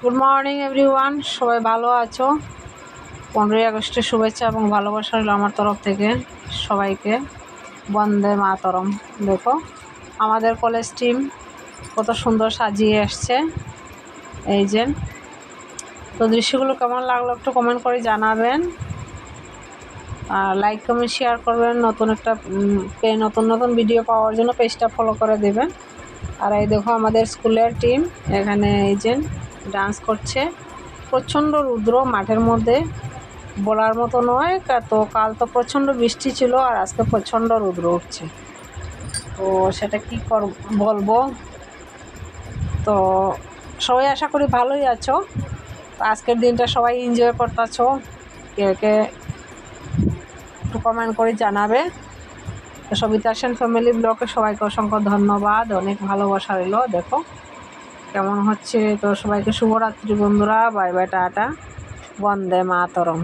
Good morning everyone, সবাই ভালো আছো? 15ই আগস্টের শুভেচ্ছা এবং ভালোবাসা রইল আমার তরফ থেকে সবাইকে। বন্দে মাতরম। দেখো আমাদের কলেজ টিম কত সুন্দর সাজিয়ে এসছে। এই যে তো দৃশ্যগুলো কেমন লাগলো একটু কমেন্ট করে জানাবেন, আর লাইক কমেন্ট শেয়ার করবেন। নতুন নতুন ভিডিও পাওয়ার জন্য পেজটা ফলো করে দেবেন। আর এই দেখো আমাদের স্কুলের টিম এখানে এই যে ডান্স করছে। প্রচণ্ড রৌদ্র মাঠের মধ্যে, বলার মতো নয়। তো কাল তো প্রচণ্ড বৃষ্টি ছিল, আর আজকে প্রচণ্ড রৌদ্র উঠছে। তো সেটা কি বলবো। তো সবাই আশা করি ভালোই আছো। আজকের দিনটা সবাই এনজয় করতেছো। কে কে একটু কমেন্ট করে জানাবে। তো সবিতা সেন ফ্যামিলি ব্লগে সবাইকে অসংখ্য ধন্যবাদ, অনেক ভালোবাসা রইল। দেখো কেমন হচ্ছে। তো সবাইকে শুভরাত্রি বন্ধুরা, বাই বাই, টাটা, বন্দে মাতরম।